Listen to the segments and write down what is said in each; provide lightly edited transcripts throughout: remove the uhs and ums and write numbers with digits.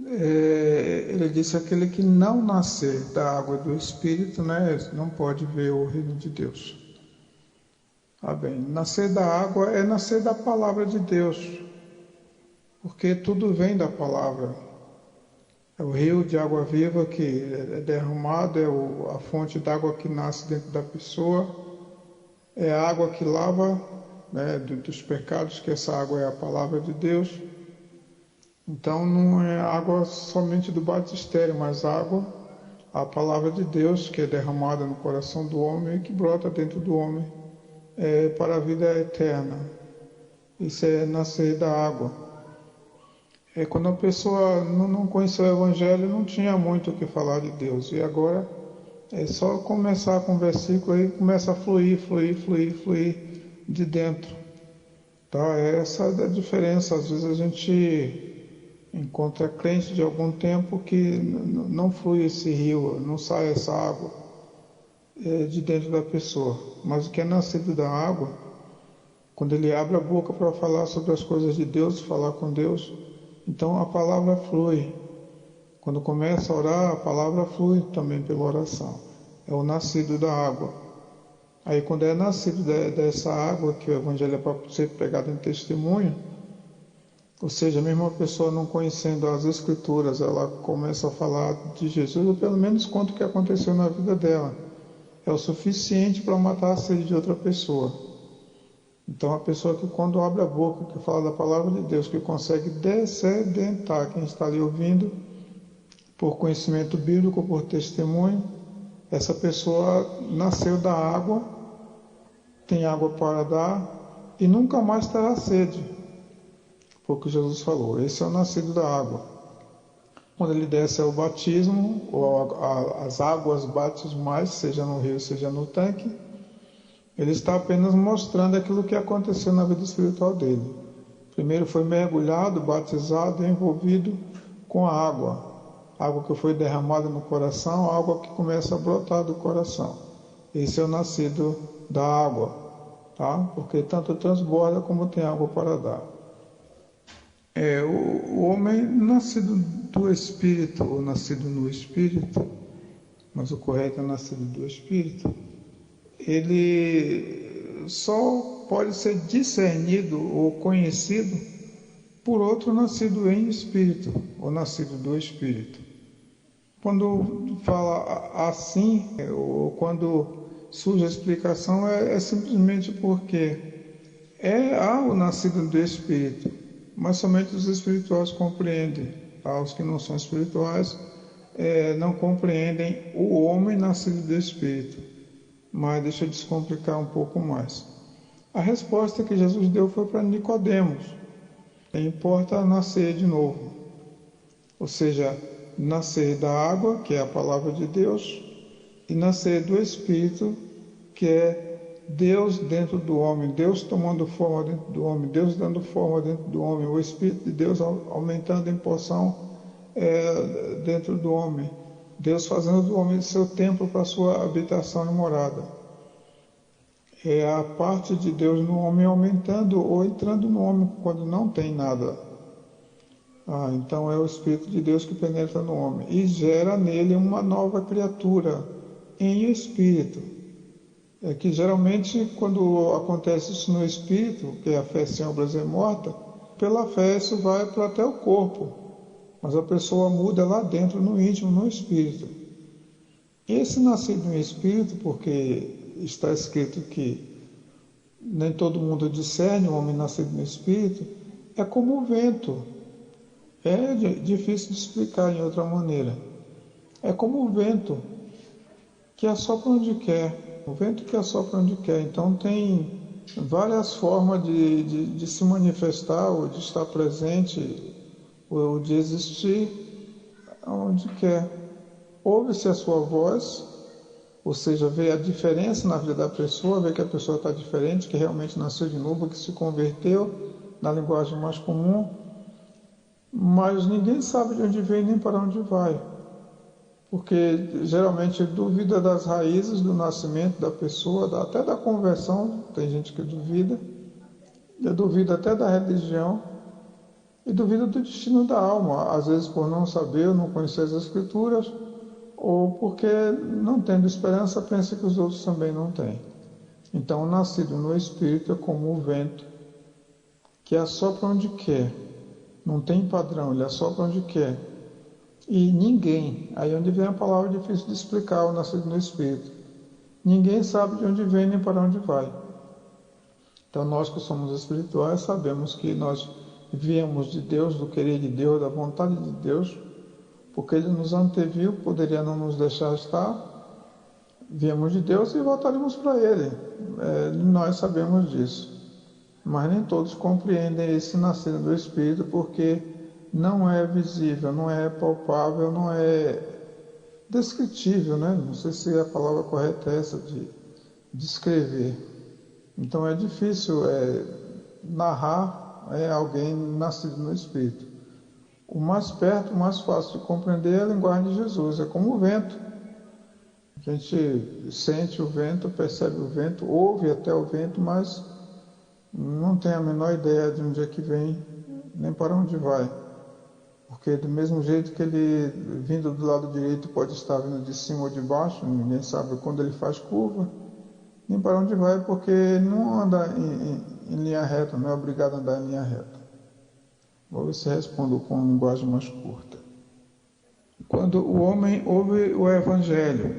Ele disse: aquele que não nascer da água e do Espírito, né, não pode ver o reino de Deus. Bem, nascer da água é nascer da palavra de Deus, porque tudo vem da palavra. É o rio de água viva que é derramado, a fonte d'água que nasce dentro da pessoa, é a água que lava, né, dos pecados, que essa água é a palavra de Deus. Então não é água somente do batistério, mas água, a palavra de Deus, que é derramada no coração do homem e que brota dentro do homem para a vida eterna. Isso é nascer da água. Quando a pessoa não conheceu o Evangelho, não tinha muito o que falar de Deus. E agora é só começar com o versículo aí, começa a fluir de dentro. Tá? Essa é a diferença. Às vezes a gente encontra crente de algum tempo que não flui esse rio, não sai essa água de dentro da pessoa. Mas o que é nascido da água, quando ele abre a boca para falar sobre as coisas de Deus, falar com Deus, então a palavra flui. Quando começa a orar, a palavra flui também pela oração. É o nascido da água. Aí quando é nascido dessa água, que o Evangelho é para ser pregado em testemunho, ou seja, mesmo a pessoa não conhecendo as Escrituras, ela começa a falar de Jesus, ou pelo menos conta o que aconteceu na vida dela. É o suficiente para matar a sede de outra pessoa. Então a pessoa que quando abre a boca, que fala da palavra de Deus, que consegue descedentar quem está ali ouvindo, por conhecimento bíblico, por testemunho, essa pessoa nasceu da água, tem água para dar e nunca mais terá sede. Porque Jesus falou, esse é o nascido da água. Quando ele desce ao batismo, ou as águas batismais, seja no rio, seja no tanque, ele está apenas mostrando aquilo que aconteceu na vida espiritual dele. Primeiro foi mergulhado, batizado e envolvido com a água que foi derramada no coração, água que começa a brotar do coração. Esse é o nascido da água, tá? Porque tanto transborda como tem água para dar. O homem nascido do Espírito, ou nascido no Espírito, mas o correto é nascido do Espírito, ele só pode ser discernido ou conhecido por outro nascido em Espírito, ou nascido do Espírito. Quando fala assim, ou quando surge a explicação, é simplesmente porque há o nascido do Espírito, mas somente os espirituais compreendem. Tá? Os que não são espirituais não compreendem o homem nascido do Espírito. Mas deixa eu descomplicar um pouco mais. A resposta que Jesus deu foi para Nicodemos. Importa nascer de novo. Ou seja, nascer da água, que é a palavra de Deus, e nascer do Espírito, que é Deus dentro do homem, Deus tomando forma dentro do homem, Deus dando forma dentro do homem, o Espírito de Deus aumentando em porção dentro do homem. Deus fazendo do homem seu templo para sua habitação e morada. É a parte de Deus no homem aumentando ou entrando no homem quando não tem nada. Então é o Espírito de Deus que penetra no homem e gera nele uma nova criatura em espírito. É que geralmente quando acontece isso no espírito, que a fé sem obras é morta, pela fé isso vai para até o corpo. Mas a pessoa muda lá dentro, no íntimo, no espírito. Esse nascido em espírito, porque está escrito que nem todo mundo discerne o homem nascido no espírito, é como o vento. É difícil de explicar de outra maneira. É como o vento que assopra onde quer. O vento que assopra onde quer. Então tem várias formas de se manifestar ou de estar presente ou de existir onde quer. Ouve-se a sua voz, ou seja, vê a diferença na vida da pessoa, vê que a pessoa está diferente, que realmente nasceu de novo, que se converteu, na linguagem mais comum, mas ninguém sabe de onde vem nem para onde vai, porque geralmente duvida das raízes do nascimento da pessoa, até da conversão, tem gente que duvida até da religião. e duvida do destino da alma, às vezes por não saber ou não conhecer as Escrituras, ou porque, não tendo esperança, pensa que os outros também não têm. Então, o nascido no Espírito é como o vento, que assopra onde quer, não tem padrão, ele assopra onde quer. E ninguém, aí onde vem a palavra difícil de explicar, o nascido no Espírito, ninguém sabe de onde vem nem para onde vai. Então, nós que somos espirituais sabemos que nós viemos de Deus, do querer de Deus, da vontade de Deus, porque Ele nos anteviu, poderia não nos deixar estar, viemos de Deus e voltaremos para Ele. Nós sabemos disso. Mas nem todos compreendem esse nascido do Espírito, porque não é visível, não é palpável, não é descritível, né? Não sei se a palavra correta é essa de descrever. Então é difícil narrar alguém nascido no Espírito. O mais perto, o mais fácil de compreender é a linguagem de Jesus, é como o vento. A gente sente o vento, percebe o vento, ouve até o vento, mas não tem a menor ideia de onde é que vem, nem para onde vai. Porque do mesmo jeito que ele, vindo do lado direito, pode estar vindo de cima ou de baixo, ninguém sabe quando ele faz curva, nem para onde vai, porque ele não anda em linha reta, não é obrigado a andar em linha reta. Vou ver se respondo com uma linguagem mais curta. Quando o homem ouve o Evangelho,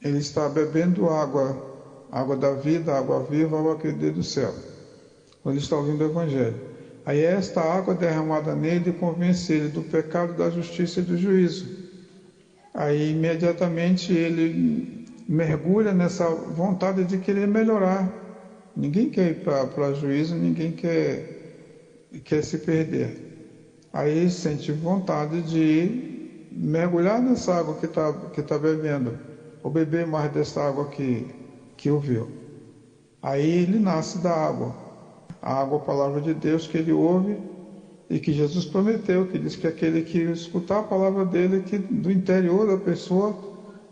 ele está bebendo água da vida, água viva, água que veio do céu. Quando ele está ouvindo o Evangelho. Aí esta água derramada nele convence ele do pecado, da justiça e do juízo. Aí imediatamente ele mergulha nessa vontade de querer melhorar. Ninguém quer ir para juízo, ninguém quer se perder. Aí sente vontade de mergulhar nessa água que tá bebendo, ou beber mais dessa água que ouviu. Aí ele nasce da água. A água, a palavra de Deus que ele ouve e que Jesus prometeu, que diz que aquele que escutar a palavra dele, que do interior da pessoa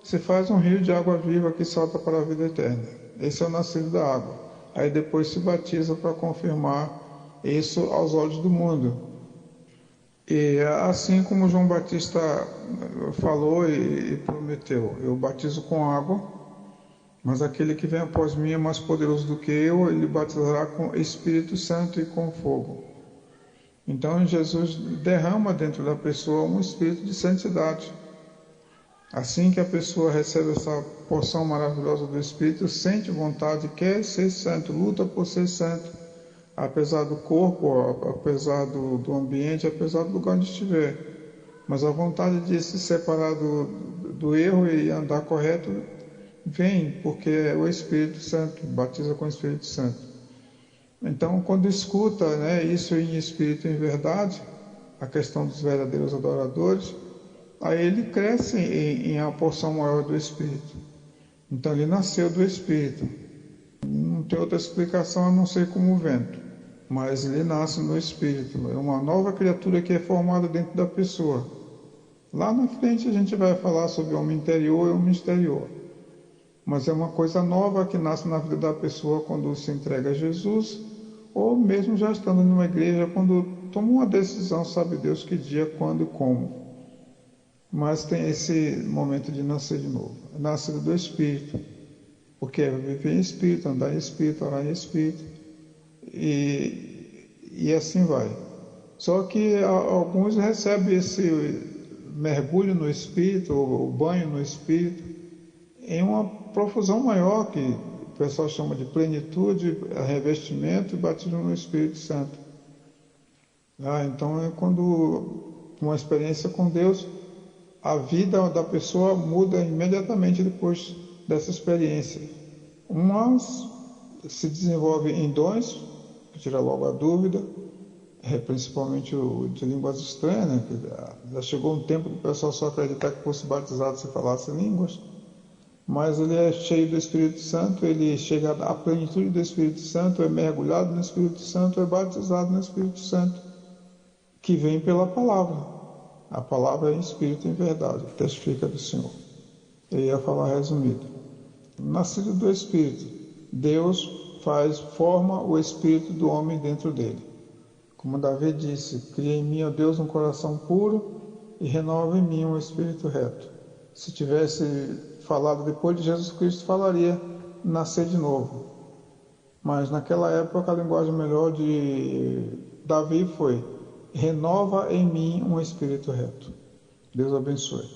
se faz um rio de água viva que salta para a vida eterna. Esse é o nascido da água. Aí depois se batiza para confirmar isso aos olhos do mundo. E assim como João Batista falou e prometeu, eu batizo com água, mas aquele que vem após mim é mais poderoso do que eu, ele batizará com Espírito Santo e com fogo. Então Jesus derrama dentro da pessoa um espírito de santidade. Assim que a pessoa recebe essa porção maravilhosa do Espírito, sente vontade, quer ser santo, luta por ser santo, apesar do corpo, apesar do ambiente, apesar do lugar onde estiver. Mas a vontade de se separar do erro e andar correto vem, porque é o Espírito Santo, batiza com o Espírito Santo. Então, quando escuta isso em espírito e em verdade, a questão dos verdadeiros adoradores, aí ele cresce em a porção maior do Espírito. Então, ele nasceu do Espírito. Não tem outra explicação a não ser como o vento, mas ele nasce no Espírito. É uma nova criatura que é formada dentro da pessoa. Lá na frente a gente vai falar sobre o homem interior e o homem exterior. Mas é uma coisa nova que nasce na vida da pessoa quando se entrega a Jesus, ou mesmo já estando numa igreja, quando toma uma decisão, sabe Deus que dia, quando e como. Mas tem esse momento de nascer de novo. É nascido do Espírito, porque é viver em Espírito, andar em Espírito, orar em Espírito, e assim vai. Só que alguns recebem esse mergulho no Espírito, ou banho no Espírito, em uma profusão maior, que o pessoal chama de plenitude, revestimento e batismo no Espírito Santo. Então é quando uma experiência com Deus, a vida da pessoa muda imediatamente depois dessa experiência. Umas se desenvolve em dons, que tira logo a dúvida, principalmente o de línguas estranhas, que já chegou um tempo que o pessoal só acreditava que fosse batizado se falasse línguas. Mas ele é cheio do Espírito Santo, ele chega à plenitude do Espírito Santo, é mergulhado no Espírito Santo, é batizado no Espírito Santo, que vem pela palavra. A palavra é em Espírito e em verdade, que testifica do Senhor. Eu ia falar resumido. Nascido do Espírito, Deus forma o Espírito do homem dentro dele. Como Davi disse, cria em mim, ó Deus, um coração puro e renova em mim um espírito reto. Se tivesse falado depois de Jesus Cristo, falaria nascer de novo. Mas naquela época a linguagem melhor de Davi foi: renova em mim um espírito reto. Deus abençoe.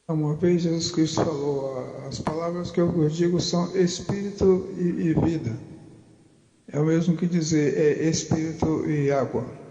Uma vez Jesus Cristo falou: as palavras que eu vos digo são espírito e vida. É o mesmo que dizer espírito e água.